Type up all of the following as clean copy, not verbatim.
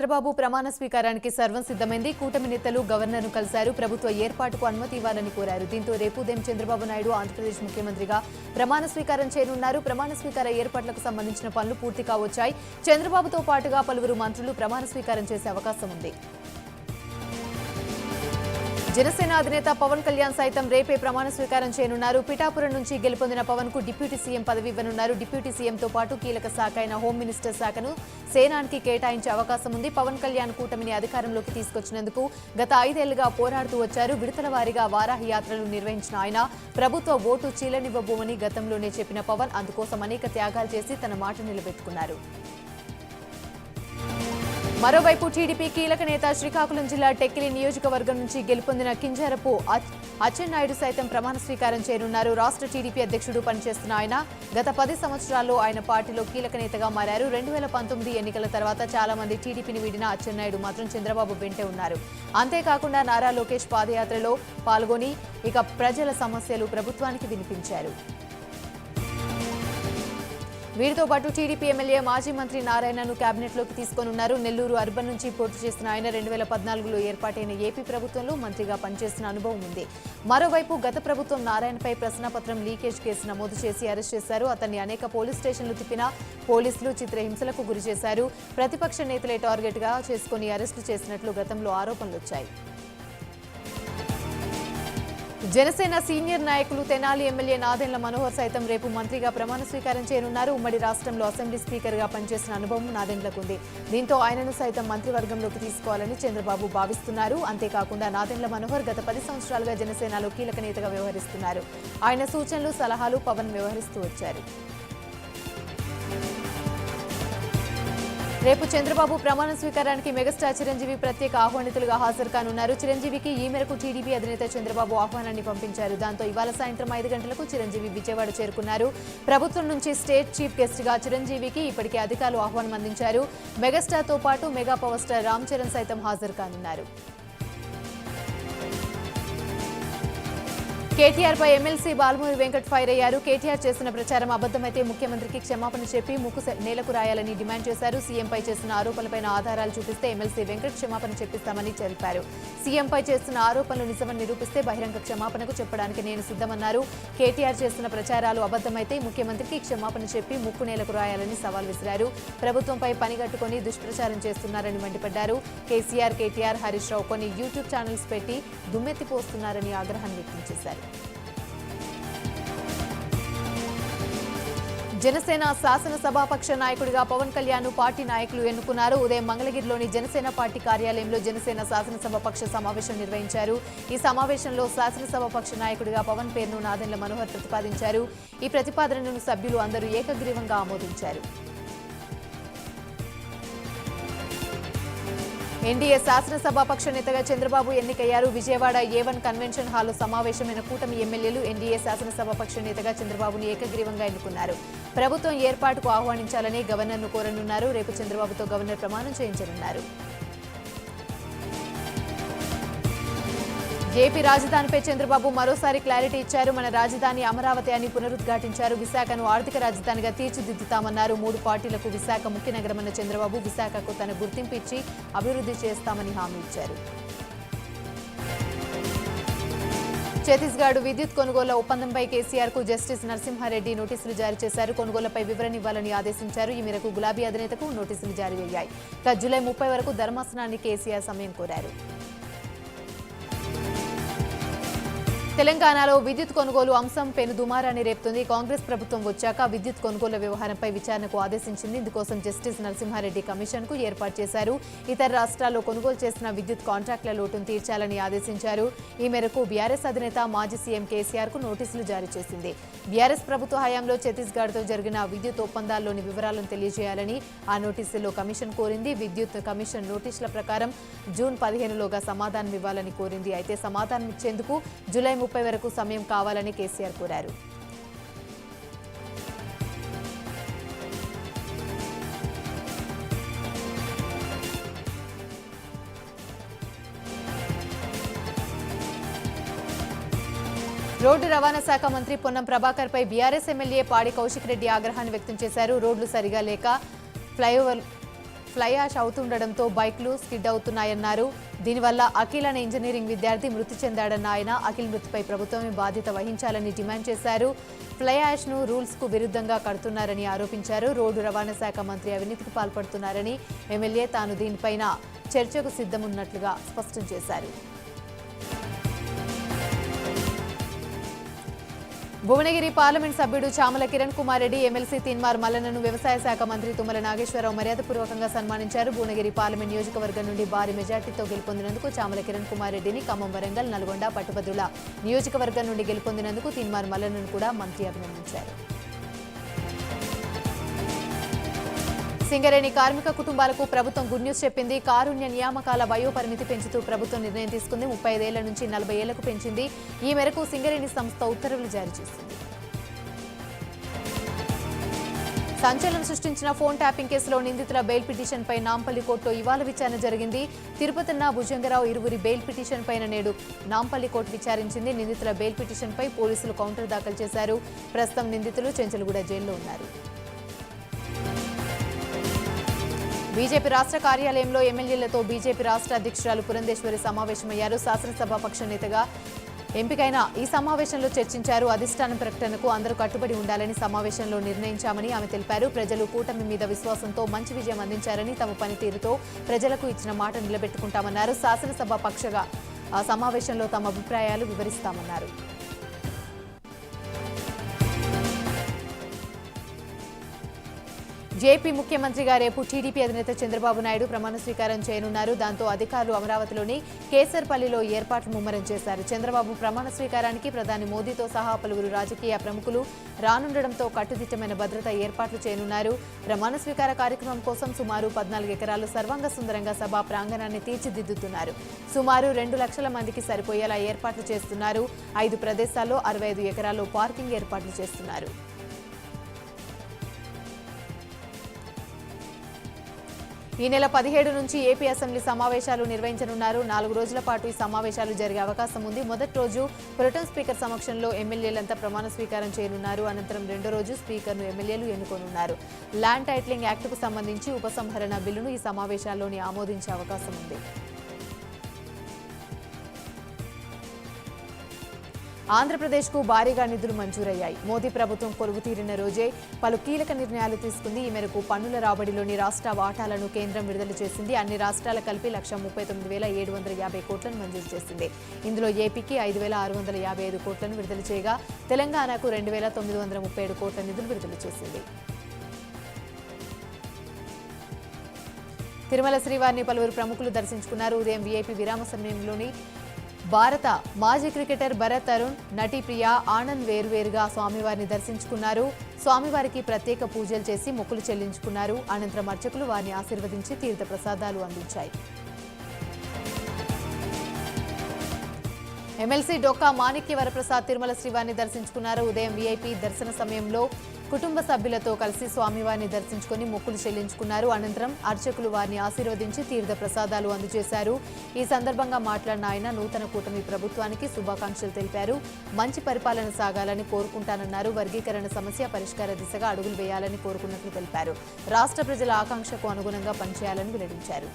చంద్రబాబు ప్రమాణ స్వీకారానికి సర్వం సిద్ధమైంది. కూటమి నేతలు గవర్నర్ను కలిశారు. ప్రభుత్వ ఏర్పాటుకు అనుమతి ఇవ్వాలని కోరారు. దీంతో రేపు ఉదయం చంద్రబాబు నాయుడు ఆంధ్రప్రదేశ్ ముఖ్యమంత్రిగా ప్రమాణ స్వీకారం చేయనున్నారు. ప్రమాణ స్వీకార ఏర్పాట్లకు సంబంధించిన పనులు పూర్తి కావచ్చాయి. చంద్రబాబుతో పాటుగా పలువురు మంత్రులు ప్రమాణ స్వీకారం చేసే అవకాశం ఉంది. జనసేన అధినేత పవన్ కళ్యాణ్ సైతం రేపే ప్రమాణ స్వీకారం చేయనున్నారు. పిఠాపురం నుంచి గెలుపొందిన పవన్ కు డిప్యూటీ సీఎం పదవి ఇవ్వనున్నారు. డిప్యూటీ సీఎంతో పాటు కీలక శాఖ అయిన హోం మినిస్టర్ శాఖను సేనానికి కేటాయించే అవకాశం ఉంది. పవన్ కళ్యాణ్ కూటమిని అధికారంలోకి తీసుకొచ్చినందుకు గత 5 ఏళ్లుగా పోరాడుతూ వచ్చారు. విడతల వారీగా వారాహి యాత్రలు నిర్వహించిన ఆయన ప్రభుత్వ ఓటు చీలనివ్వబోమని గతంలోనే చెప్పిన పవన్ అందుకోసం అనేక త్యాగాలు చేసి తన మాట నిలబెట్టుకున్నారు. మరోవైపు టీడీపీ కీలక నేత శ్రీకాకుళం జిల్లా టెక్కిలి నియోజకవర్గం నుంచి గెలుపొందిన కింజరపు అచ్చెన్నాయుడు సైతం ప్రమాణ స్వీకారం చేయనున్నారు. రాష్ట్ర టీడీపీ అధ్యక్షుడు పనిచేస్తున్న ఆయన గత 10 సంవత్సరాల్లో ఆయన పార్టీలో కీలక నేతగా మారారు. 2019 ఎన్నికల తర్వాత చాలా మంది టీడీపీని వీడిన అచ్చెన్నాయుడు మాత్రం చంద్రబాబు వెంటే ఉన్నారు. అంతేకాకుండా నారా లోకేష్ పాదయాత్రలో పాల్గొని ప్రజల సమస్యలు ప్రభుత్వానికి వినిపించారు. వీరితో పాటు టీడీపీ ఎమ్మెల్యే మాజీ మంత్రి నారాయణను కేబినెట్లోకి తీసుకోనున్నారు. నెల్లూరు అర్బన్ నుంచి పోటీ చేసిన ఆయన 2014లో ఏర్పాటైన ఏపీ ప్రభుత్వంలో మంత్రిగా పనిచేసిన అనుభవం ఉంది. మరోవైపు గత ప్రభుత్వం నారాయణపై ప్రశ్నాపత్రం లీకేజ్ కేసు నమోదు చేసి అరెస్ట్ చేశారు. అతన్ని అనేక పోలీస్ స్టేషన్లు తిప్పిన పోలీసులు చిత్రహింసలకు గురి చేశారు. ప్రతిపక్ష నేతలే టార్గెట్గా చేసుకుని అరెస్టు చేసినట్లు గతంలో ఆరోపణలు వచ్చాయి. జనసేన సీనియర్ నాయకులు తెనాలి ఎమ్మెల్యే నాదెండ్ల మనోహర్ సైతం రేపు మంత్రిగా ప్రమాణ స్వీకారం చేయనున్నారు. ఉమ్మడి రాష్ట్రంలో అసెంబ్లీ స్పీకర్గా పనిచేసిన అనుభవం నాదెండ్లకు ఉంది. దీంతో ఆయనను సైతం మంత్రివర్గంలోకి తీసుకోవాలని చంద్రబాబు భావిస్తున్నారు. అంతేకాకుండా నాదెండ్ల మనోహర్ గత 10 సంవత్సరాలుగా జనసేనలో కీలక నేతగా వ్యవహరిస్తున్నారు. ఆయన సూచనలు సలహాలు పవన్ వ్యవహరిస్తూ వచ్చారు. రేపు చంద్రబాబు ప్రమాణ స్వీకారానికి మెగాస్టార్ చిరంజీవి ప్రత్యేక ఆహ్వానితులుగా హాజరు కానున్నారు. చిరంజీవికి ఈ మేరకు టీడీపీ అధినేత చంద్రబాబు ఆహ్వానాన్ని పంపించారు. దాంతో ఇవాళ సాయంత్రం 5 గంటలకు చిరంజీవి విజయవాడ చేరుకున్నారు. ప్రభుత్వం నుంచి స్టేట్ చీఫ్ గెస్ట్ గా చిరంజీవికి ఇప్పటికే అధికారులు ఆహ్వానం అందించారు. మెగాస్టార్ తో పాటు mega power star Ram Charan సైతం హాజరు కానున్నారు. కేటీఆర్ పై ఎమ్మెల్సీ బాలమూరి వెంకట్ ఫైర్ అయ్యారు. కేటీఆర్ చేసిన ప్రచారం అబద్దమైతే ముఖ్యమంత్రికి క్షమాపణ చెప్పి ముక్కు నేలకు రాయాలని డిమాండ్ చేశారు. సీఎంపై చేస్తున్న ఆరోపణలపై ఆధారాలు చూపిస్తే ఎమ్మెల్సీ వెంకట్ క్షమాపణ చెప్పిస్తామని తెలిపారు. సీఎంపై చేస్తున్న ఆరోపణలు నిజమని నిరూపిస్తే బహిరంగ క్షమాపణకు చెప్పడానికి నేను సిద్ధమన్నారు. కేటీఆర్ చేస్తున్న ప్రచారాలు అబద్దమైతే ముఖ్యమంత్రికి క్షమాపణ చెప్పి ముక్కు నేలకు రాయాలని సవాల్ విసిరారు. ప్రభుత్వంపై పనిగట్టుకుని దుష్ప్రచారం చేస్తున్నారని మండిపడ్డారు. కేటీఆర్ హరీష్ రావు కొన్ని యూట్యూబ్ ఛానల్స్ పెట్టి దుమ్మెత్తిపోస్తున్నారని ఆగ్రహాన్ని వ్యక్తం చేశారు. జనసేన శాసనసభాపక్ష నాయకుడిగా పవన్ కళ్యాణ్ పార్టీ నాయకులు ఎన్నుకున్నారు. ఉదయం మంగళగిరిలోని జనసేన పార్టీ కార్యాలయంలో జనసేన శాసనసభాపక్ష సమావేశం నిర్వహించారు. ఈ సమావేశంలో శాసనసభాపక్ష నాయకుడిగా పవన్ పేరును నాదెండ్ల మనోహర్ ప్రతిపాదించారు. ఈ ప్రతిపాదనను సభ్యులు అందరూ ఏకగ్రీవంగా ఆమోదించారు. ఎన్డీఏ శాసనసభాపక్ష నేతగా చంద్రబాబు ఎన్నికయ్యారు. విజయవాడ A1 కన్వెన్షన్ హాల్లో సమావేశమైన కూటమి ఎమ్మెల్యేలు ఎన్డీఏ శాసనసభాపక్ష నేతగా చంద్రబాబును ఏకగ్రీవంగా ఎన్నుకున్నారు. ప్రభుత్వం ఏర్పాటుకు ఆహ్వానించాలని గవర్నర్ను కోరనున్నారు. రేపు చంద్రబాబుతో గవర్నర్ ప్రమాణం చేయించనున్నారు. ఏపీ రాజధానిపై చంద్రబాబు మరోసారి క్లారిటీ ఇచ్చారు. మన రాజధాని అమరావతి అని పునరుద్ఘాటించారు. విశాఖను ఆర్థిక రాజధానిగా తీర్చిదిద్దుతామన్నారు. 3 పార్టీలకు విశాఖ ముఖ్య నగరమన్న చంద్రబాబు విశాఖకు తన గుర్తింపు ఇచ్చి అభివృద్ధి చేస్తామని హామీ ఇచ్చారు. ఛత్తీస్గఢ్ విద్యుత్ కొనుగోలు ఒప్పందంపై కేసీఆర్ కు జస్టిస్ నరసింహారెడ్డి నోటీసులు జారీ చేశారు. కొనుగోలుపై వివరణ ఇవ్వాలని ఆదేశించారు. ఈ మేరకు గులాబీ అధినేతకు నోటీసులు జారీ అయ్యాయి. జూలై 30 వరకు ధర్మాసనాన్ని కేసీఆర్ సమయం కోరారు. తెలంగాణలో విద్యుత్ కొనుగోలు అంశం పెను దుమారాన్ని రేపుతుంది. కాంగ్రెస్ ప్రభుత్వం వచ్చాక విద్యుత్ కొనుగోలు వ్యవహారంపై విచారణకు ఆదేశించింది. ఇందుకోసం జస్టిస్ నరసింహారెడ్డి కమిషన్కు ఏర్పాటు చేశారు. ఇతర రాష్ట్రాల్లో కొనుగోలు చేసిన విద్యుత్ కాంట్రాక్టుల లోటును తీర్చాలని ఆదేశించారు. ఈ మేరకు బీఆర్ఎస్ అధినేత మాజీ సీఎం కేసీఆర్ కు నోటీసులు జారీ చేసింది. బీఆర్ఎస్ ప్రభుత్వ హయాంలో ఛత్తీస్గఢ్తో జరిగిన విద్యుత్ ఒప్పందాల్లోని వివరాలను తెలియజేయాలని ఆ నోటీసుల్లో కమిషన్ కోరింది. విద్యుత్ కమిషన్ నోటీసుల ప్రకారం జూన్ 15లోగా సమాధానం ఇవ్వాలని కోరింది. అయితే సమాధానం ఇచ్చేందుకు జూలై 30 వరకు సమయం కావాలని కేసీఆర్ కోరారు. రోడ్డు రవాణా శాఖ మంత్రి పొన్నం ప్రభాకర్ పై బీఆర్ఎస్ ఎమ్మెల్యే పాడి కౌశిక్ రెడ్డి ఆగ్రహాన్ని వ్యక్తం చేశారు. రోడ్లు సరిగా లేక ఫ్లైఓవర్ ఫ్లై యాష్ అవుతుండటంతో బైక్లు స్కిడ్ అవుతున్నాయన్నారు. దీనివల్ల అఖిల్ అనే ఇంజనీరింగ్ విద్యార్థి మృతి చెందాడన్న ఆయన అఖిల్ మృతిపై ప్రభుత్వమే బాధ్యత వహించాలని డిమాండ్ చేశారు. ఫ్లై యాష్ ను రూల్స్ కు విరుద్ధంగా కడుతున్నారని ఆరోపించారు. రోడ్డు రవాణా శాఖ మంత్రి అవినీతికి పాల్పడుతున్నారని ఎమ్మెల్యే తాను దీనిపైన చర్చకు సిద్ధమున్నట్లుగా స్పష్టం చేశారు. భువనగిరి పార్లమెంట్ సభ్యుడు చామల కిరణ్ కుమార్ రెడ్డి ఎమ్మెల్సీ తిన్మార్ మల్లన్నను వ్యవసాయ శాఖ మంత్రి తుమ్మల నాగేశ్వరరావు మర్యాదపూర్వకంగా సన్మానించారు. భువనగిరి పార్లమెంట్ నియోజకవర్గం నుండి భారీ మెజార్టీతో గెలుపొందినందుకు చామల కిరణ్ కుమార్ రెడ్డిని ఖమ్మం, వరంగల్, నల్గొండ, పట్టుభద్రుల నియోజకవర్గం నుండి గెలుపొందినందుకు తిన్మార్ మల్లన్నను కూడా మంత్రి అభినందించారు. సింగరేణి కార్మిక కుటుంబాలకు ప్రభుత్వం గుడ్ న్యూస్ చెప్పింది. కారుణ్య నియామకాల వయో పరిమితి పెంచుతూ ప్రభుత్వం నిర్ణయం తీసుకుంది. 35 ఏళ్ల నుంచి 40 ఏళ్లకు పెంచింది. ఈ మేరకు సింగరేణి సంస్థ ఉత్తర్వులు జారీ చేసింది. సంచలనం సృష్టించిన ఫోన్ ట్యాపింగ్ కేసులో నిందితుల బెయిల్ పిటిషన్ పై నాంపల్లి కోర్టులో ఇవాళ విచారణ జరిగింది. తిరుపతిన్న భుజంగరావు ఇరువురి బెయిల్ పిటిషన్ పైన నేడు నాంపల్లి కోర్టు విచారించింది. నిందితుల బెయిల్ పిటిషన్ పై పోలీసులు కౌంటర్ దాఖలు చేశారు. ప్రస్తుతం నిందితులు చెంచల్గూడ జైల్లో ఉన్నారు. బీజేపీ రాష్ట్ర కార్యాలయంలో ఎమ్మెల్యేలతో బీజేపీ రాష్ట్ర అధ్యక్షురాలు పురంధేశ్వరి సమావేశమయ్యారు. శాసనసభాపక్ష నేతగా ఎంపికైన ఈ సమావేశంలో చర్చించారు. అధిష్టానం ప్రకటనకు అందరూ కట్టుబడి ఉండాలని సమావేశంలో నిర్ణయించామని ఆమె తెలిపారు. ప్రజలు కూటమి మీద విశ్వాసంతో మంచి విజయం అందించారని, తమ పనితీరుతో ప్రజలకు ఇచ్చిన మాట నిలబెట్టుకుంటామన్నారు. శాసనసభాపక్షగా సమావేశంలో తమ అభిప్రాయాలు వివరిస్తామన్నారు. జేపీ ముఖ్యమంత్రిగా రేపు టీడీపీ అధినేత చంద్రబాబు నాయుడు ప్రమాణ స్వీకారం చేయనున్నారు. దాంతో అధికారులు అమరావతిలోని కేసర్పల్లిలో ఏర్పాట్లు ముమ్మరం చేశారు. చంద్రబాబు ప్రమాణ స్వీకారానికి ప్రధాని మోదీతో సహా పలువురు రాజకీయ ప్రముఖులు రానుండడంతో కట్టుదిట్టమైన భద్రత ఏర్పాట్లు చేయనున్నారు. ప్రమాణ స్వీకార కార్యక్రమం కోసం సుమారు 14 ఎకరాలు సర్వాంగ సుందరంగా సభా ప్రాంగణాన్ని తీర్చిదిద్దుతున్నారు. సుమారు 2 లక్షల మందికి సరిపోయేలా ఏర్పాట్లు చేస్తున్నారు. 5 ప్రదేశాల్లో 65 ఎకరాల్లో పార్కింగ్ ఏర్పాట్లు చేస్తున్నారు. ఈ నెల 17 నుంచి ఏపీ అసెంబ్లీ సమావేశాలు నిర్వహించనున్నారు. 4 రోజుల పాటు ఈ సమావేశాలు జరిగే అవకాశం ఉంది. మొదటి రోజు ప్రొటెం స్పీకర్ సమక్షంలో ఎమ్మెల్యేలంతా ప్రమాణ స్వీకారం చేయనున్నారు. అనంతరం రెండో రోజు స్పీకర్ను ఎమ్మెల్యేలు ఎన్నుకోనున్నారు. ల్యాండ్ టైటిలింగ్ యాక్టుకు సంబంధించి ఉపసంహరణ బిల్లును ఈ సమావేశాల్లోనే ఆమోదించే అవకాశం ఉంది. ఆంధ్రప్రదేశ్కు భారీగా నిధులు మంజూరయ్యాయి. మోదీ ప్రభుత్వం కొలువు తీరిన రోజే పలు కీలక నిర్ణయాలు తీసుకుంది. ఈ మేరకు పన్నుల రాబడిలోని రాష్ట్ర వాటాలను కేంద్రం విడుదల చేసింది. అన్ని రాష్ట్రాల కలిపి 1,39,750 కోట్లను మంజూరు చేసింది. ఇందులో ఏపీకి 5,655 కోట్లను విడుదల చేయగా తెలంగాణకు 2,937 కోట్ల నిధులు విడుదల చేసింది. తిరుమల శ్రీవారిని పలువురు ప్రముఖులు దర్శించుకున్నారు. ఉదయం వీఐపీ విరామ సమయంలోని భారత మాజీ క్రికెటర్ భరత్ తరుణ్, నటి ప్రియా ఆనంద్ వేరువేరుగా స్వామివారిని దర్శించుకున్నారు. స్వామివారికి ప్రత్యేక పూజలు చేసి మొక్కులు చెల్లించుకున్నారు. అనంతరం అర్చకులు వారిని ఆశీర్వదించి తీర్థ ప్రసాదాలు అందించాయి. ఎమ్మెల్సీ డొక్కా మాణిక్య వరప్రసాద్ తిరుమల శ్రీవారిని దర్శించుకున్నారు. ఉదయం వీఐపీ దర్శన సమయంలో కుటుంబ సభ్యులతో కలిసి స్వామివారిని దర్శించుకుని మొక్కులు చెల్లించుకున్నారు. అనంతరం అర్చకులు వారిని ఆశీర్వదించి తీర్థ ప్రసాదాలు అందజేశారు. ఈ సందర్భంగా మాట్లాడిన ఆయన నూతన కూటమి ప్రభుత్వానికి శుభాకాంక్షలు తెలిపారు. మంచి పరిపాలన సాగాలని కోరుకుంటానన్నారు. వర్గీకరణ సమస్య పరిష్కార దిశగా అడుగులు వేయాలని కోరుకున్నట్లు తెలిపారు. రాష్ట్ర ప్రజల ఆకాంక్షకు అనుగుణంగా పనిచేయాలని వెల్లడించారు.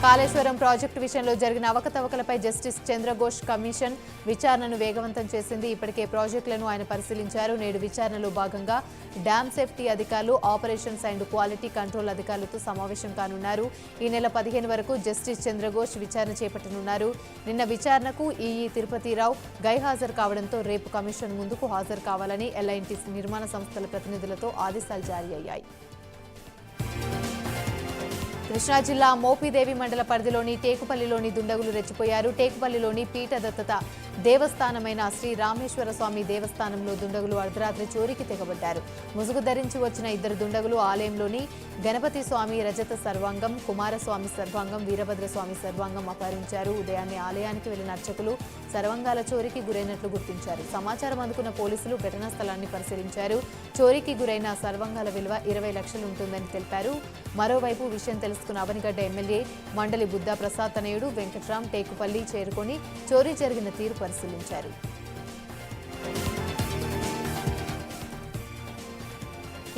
కాళేశ్వరం ప్రాజెక్టు విషయంలో జరిగిన అవకతవకలపై జస్టిస్ చంద్రఘోష్ కమిషన్ విచారణను వేగవంతం చేసింది. ఇప్పటికే ప్రాజెక్టులను ఆయన పరిశీలించారు. నేడు విచారణలో భాగంగా డ్యామ్ సేఫ్టీ అధికారులు, ఆపరేషన్స్ అండ్ క్వాలిటీ కంట్రోల్ అధికారులతో సమావేశం కానున్నారు. ఈ నెల 15 వరకు జస్టిస్ చంద్రఘోష్ విచారణ చేపట్టనున్నారు. నిన్న విచారణకు ఈఈ తిరుపతిరావు గైహాజరు కావడంతో రేపు కమిషన్ ముందుకు హాజరు కావాలని ఎల్ఐన్టీ నిర్మాణ సంస్థల ప్రతినిధులతో ఆదేశాలు జారీ అయ్యాయి. కృష్ణా జిల్లా మోపిదేవి మండల పరిధిలోని టేకుపల్లిలోని దుండగులు రెచ్చిపోయారు. టేకుపల్లిలోని పీఠదత్త దేవస్థానమైన శ్రీ రామేశ్వర స్వామి దేవస్థానంలో దుండగులు అర్ధరాత్రి చోరీకి తెగబడ్డారు. ముసుగు ధరించి వచ్చిన 2 దుండగులు ఆలయంలోని గణపతి స్వామి రజత సర్వాంగం, కుమారస్వామి సర్వాంగం, వీరభద్రస్వామి సర్వాంగం అపహరించారు. ఉదయాన్నే ఆలయానికి వెళ్లిన అర్చకులు సర్వాంగాల చోరీకి గురైనట్లు గుర్తించారు. సమాచారం అందుకున్న పోలీసులు ఘటనా స్థలాన్ని పరిశీలించారు. చోరీకి గురైన సర్వాంగాల విలువ 20 లక్షలు ఉంటుందని తెలిపారు. మరోవైపు విషయం తెలుసుకున్న అవనిగడ్డ ఎమ్మెల్యే మండలి బుద్ధా ప్రసాద్ తనయుడు వెంకట్రాం టేకుపల్లి చేరుకొని చోరీ జరిగిన తీరు పరిశీలించారు.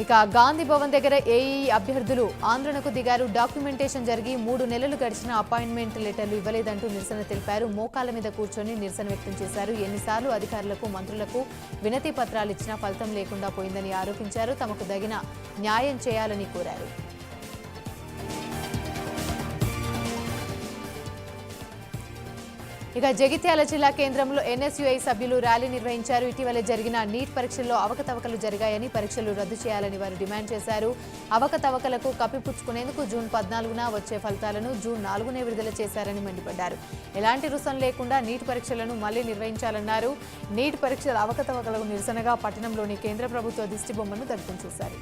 ఇక గాంధీ భవన్ దగ్గర ఏఈ అభ్యర్థులు ఆందోళనకు దిగారు. డాక్యుమెంటేషన్ జరిగి 3 నెలలు గడిచిన అపాయింట్మెంట్ లెటర్లు ఇవ్వలేదంటూ నిరసన తెలిపారు. మోకాల మీద కూర్చొని నిరసన వ్యక్తం చేశారు. ఎన్నిసార్లు అధికారులకు మంత్రులకు వినతి పత్రాలు ఇచ్చినా ఫలితం లేకుండా పోయిందని ఆరోపించారు. తమకు తగిన న్యాయం చేయాలని కోరారు. ఇక జగిత్యాల జిల్లా కేంద్రంలో ఎన్ఎస్యుఐ సభ్యులు ర్యాలీ నిర్వహించారు. ఇటీవలే జరిగిన నీట్ పరీక్షల్లో అవకతవకలు జరిగాయని, పరీక్షలు రద్దు చేయాలని వారు డిమాండ్ చేశారు. అవకతవకలకు కప్పిపుచ్చుకునేందుకు జూన్ 14న వచ్చే ఫలితాలను జూన్ 4నే విడుదల చేశారని మండిపడ్డారు. ఎలాంటి రుసం లేకుండా నీట్ పరీక్షలను మళ్లీ నిర్వహించాలన్నారు. నీట్ పరీక్షల అవకతవకలకు నిరసనగా పట్టణంలోని కేంద్ర ప్రభుత్వ దిష్టిబొమ్మను దగ్ధం చేశారు.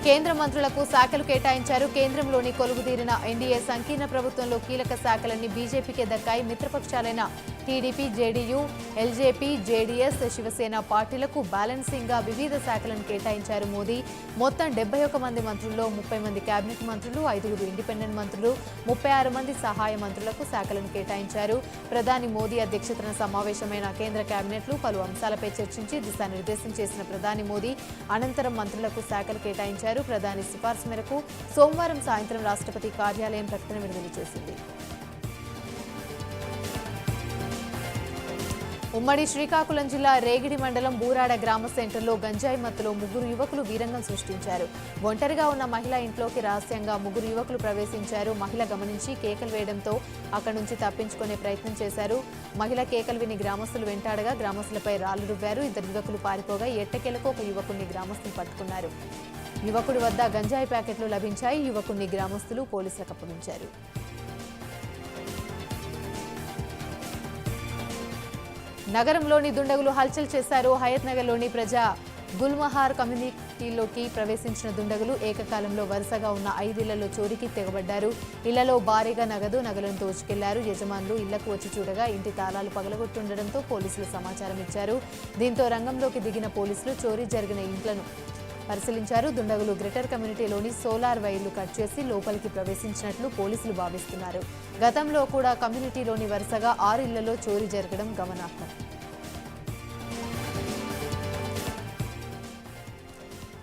కేంద్ర మంత్రులకు శాఖలు కేటాయించారు. కేంద్రంలోని కొలువుదీరిన ఎన్డీఏ సంకీర్ణ ప్రభుత్వంలో కీలక శాఖలన్నీ బీజేపీకే దక్కాయి. మిత్రపక్షాలైన TDP, JDU, LJP, JDS, Shiv Sena పార్టీలకు బ్యాలెన్సింగ్ గా వివిధ శాఖలను కేటాయించారు మోదీ. మొత్తం 71 మంది మంత్రుల్లో 30 మంది కేబినెట్ మంత్రులు, 5 ఇండిపెండెంట్ మంత్రులు, 36 మంది సహాయ మంత్రులకు శాఖలను కేటాయించారు. ప్రధాని మోదీ అధ్యక్షతన సమావేశమైన కేంద్ర కేబినెట్లు పలు అంశాలపై చర్చించి దిశానిర్దేశం చేసిన ప్రధాని మోదీ అనంతరం మంత్రులకు శాఖలు కేటాయించారు. ప్రధాని సిఫార్సు మేరకు సోమవారం సాయంత్రం రాష్ట్రపతి కార్యాలయం ప్రకటన విడుదల చేసింది. ఉమ్మడి శ్రీకాకుళం జిల్లా రేగిడి మండలం బూరాడ గ్రామ సెంటర్లో గంజాయి మత్తులో 3 యువకులు వీరంగం సృష్టించారు. ఒంటరిగా ఉన్న మహిళ ఇంట్లోకి రహస్యంగా 3 యువకులు ప్రవేశించారు. మహిళ గమనించి కేకలు వేయడంతో అక్కడి నుంచి తప్పించుకునే ప్రయత్నం చేశారు. మహిళ కేకలు విని గ్రామస్తులు వెంటాడగా గ్రామస్తులపై రాళ్లు రువ్వారు. 2 యువకులు పారిపోగా ఎట్టకేలకు ఒక యువకుడిని గ్రామస్తులు పట్టుకున్నారు. యువకుడి వద్ద గంజాయి ప్యాకెట్లు లభించాయి. యువకుడిని గ్రామస్తులు పోలీసులకు అప్పగించారు. నగరంలోని దుండగులు హల్చల్ చేశారు. హయత్ నగర్లోని ప్రజా గుల్మహార్ కమ్యూనిటీలోకి ప్రవేశించిన దుండగులు ఏకకాలంలో వరుసగా ఉన్న 5 ఇళ్లలో చోరీకి తెగబడ్డారు. ఇళ్లలో భారీగా నగలను దోచుకెళ్లారు. యజమానులు ఇళ్లకు వచ్చి చూడగా ఇంటి తాళాలు పగలగొట్టుండడంతో పోలీసులు సమాచారం ఇచ్చారు. దీంతో రంగంలోకి దిగిన పోలీసులు చోరీ జరిగిన ఇంట్లను పరిశీలించారు. దుండగులు గ్రేటర్ కమ్యూనిటీలోని సోలార్ వైర్లు కట్ చేసి లోపలికి ప్రవేశించినట్లు పోలీసులు భావిస్తున్నారు. గతంలో కూడా కమ్యూనిటీలోని వరుసగా 6 ఇళ్లలో చోరీ జరగడం గమనార్హం.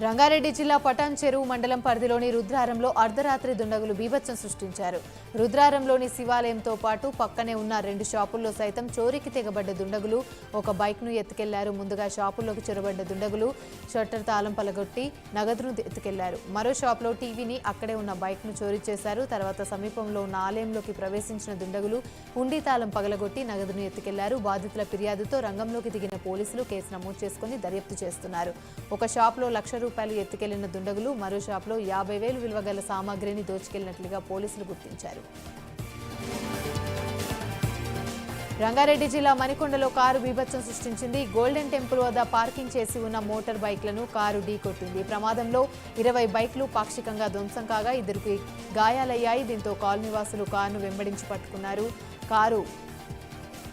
రంగారెడ్డి జిల్లా పటాన్ చెరువు మండలం పరిధిలోని రుద్రారంలో అర్ధరాత్రి దుండగులు బీభత్సం సృష్టించారు. రుద్రారంలోని శివాలయంతో పాటు పక్కనే ఉన్న 2 షాపుల్లో సైతం చోరీకి తెగబడ్డ దుండగులు ఒక బైక్ను ఎత్తుకెళ్లారు. ముందుగా షాపుల్లోకి చొరబడ్డ దుండగులు షట్టర్ తాళం పలగొట్టి నగదును ఎత్తుకెళ్లారు. మరో షాపులో టీవీని, అక్కడే ఉన్న బైక్ను చోరీ చేశారు. తర్వాత సమీపంలో ఉన్న ఆలయంలోకి ప్రవేశించిన దుండగులు హుండీ తాళం పగలగొట్టి నగదును ఎత్తుకెళ్లారు. బాధితుల ఫిర్యాదుతో రంగంలోకి దిగిన పోలీసులు కేసు నమోదు చేసుకుని దర్యాప్తు చేస్తున్నారు. ఒక షాపులో ₹1,00,000 ఎత్తుకెళ్లిన దుండగులు మరో షాపులో 50,000 విలువ గల సామాగ్రిని దోచుకెళ్లినట్లుగా పోలీసులు గుర్తించారు. రంగారెడ్డి జిల్లా మణికొండలో కారు బీభత్సం సృష్టించింది. గోల్డెన్ టెంపుల్ వద్ద పార్కింగ్ చేసి ఉన్న మోటార్ బైక్లను కారు ఢీకొట్టింది. ప్రమాదంలో 20 బైక్లు పాక్షికంగా ధ్వంసం కాగా 2కి గాయాలయ్యాయి. దీంతో కాలనీ వాసులు కారును వెంబడించి పట్టుకున్నారు.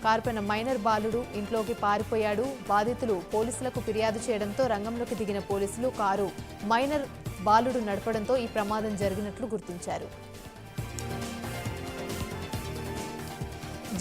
కారుపైన మైనర్ బాలుడు ఇంట్లోకి పారిపోయాడు. బాధితులు పోలీసులకు ఫిర్యాదు చేయడంతో రంగంలోకి దిగిన పోలీసులు కారు మైనర్ బాలుడు నడపడంతో ఈ ప్రమాదం జరిగినట్లు గుర్తించారు.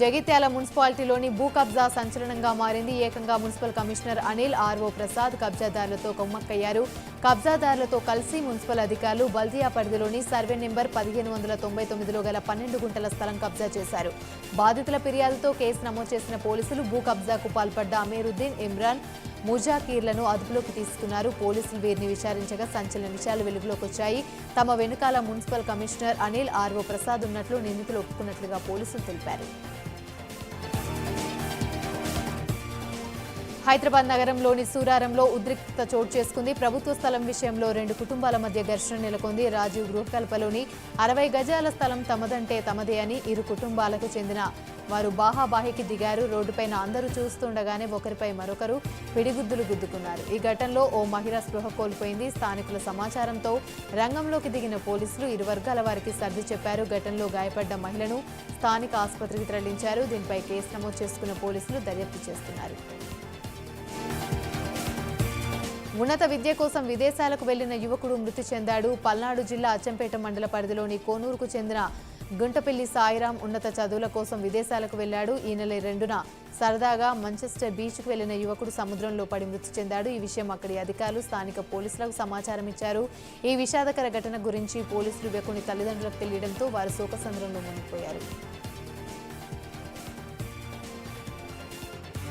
జగిత్యాల మున్సిపాలిటీలోని భూ కబ్జా సంచలనంగా మారింది. ఏకంగా municipal commissioner Anil, RO Prasad కబ్జాదారులతో కొమ్మక్కయ్యారు. కబ్జాదారులతో కలిసి మున్సిపల్ అధికారులు బల్దియా పరిధిలోని సర్వే నెంబర్ 1599లో గల 12 గుంటల స్థలం కబ్జా చేశారు. బాధితుల ఫిర్యాదుతో కేసు నమోదు చేసిన పోలీసులు భూ కబ్జాకు పాల్పడ్డ అమీరుద్దీన్, ఇమ్రాన్, ముజాకీర్లను అదుపులోకి తీసుకున్నారు. పోలీసులు వీరిని విచారించగా సంచలన విషయాలు వెలుగులోకి వచ్చాయి. తమ వెనుకాల municipal commissioner Anil, RO Prasad ఉన్నట్లు నిందితులు ఒప్పుకున్నట్లుగా పోలీసులు తెలిపారు. హైదరాబాద్ నగరంలోని సూరారంలో ఉద్రిక్తత చోటు చేసుకుంది. ప్రభుత్వ స్థలం విషయంలో 2 కుటుంబాల మధ్య ఘర్షణ నెలకొంది. రాజీవ్ గృహకల్పలోని 60 గజాల స్థలం తమదంటే తమదే అని ఇరు కుటుంబాలకు చెందిన వారు బాహాబాహికి దిగారు. రోడ్డుపైన అందరూ చూస్తుండగానే ఒకరిపై మరొకరు పిడిగుద్దులు గుద్దుకున్నారు. ఈ ఘటనలో ఓ మహిళ స్పృహ కోల్పోయింది. స్థానికుల సమాచారంతో రంగంలోకి దిగిన పోలీసులు ఇరు వర్గాల వారికి సర్ది చెప్పారు. ఘటనలో గాయపడ్డ మహిళను స్థానిక ఆసుపత్రికి తరలించారు. దీనిపై కేసు నమోదు చేసుకున్న పోలీసులు దర్యాప్తు చేస్తున్నారు. ఉన్నత విద్య కోసం విదేశాలకు వెళ్లిన యువకుడు మృతి చెందాడు. పల్నాడు జిల్లా అచ్చంపేట మండల పరిధిలోని కోనూరుకు చెందిన గుంటపల్లి సాయిరాం ఉన్నత చదువుల కోసం విదేశాలకు వెళ్లాడు. ఈ నెల 2న సరదాగా మాంచెస్టర్ బీచ్కు వెళ్లిన యువకుడు సముద్రంలో పడి మృతి చెందాడు. ఈ విషయం అక్కడి అధికారులు స్థానిక పోలీసులకు సమాచారం ఇచ్చారు. ఈ విషాదకర ఘటన గురించి పోలీసులు యువకుని తల్లిదండ్రులకు తెలియడంతో వారు శోకసంద్రంలో మునిగిపోయారు.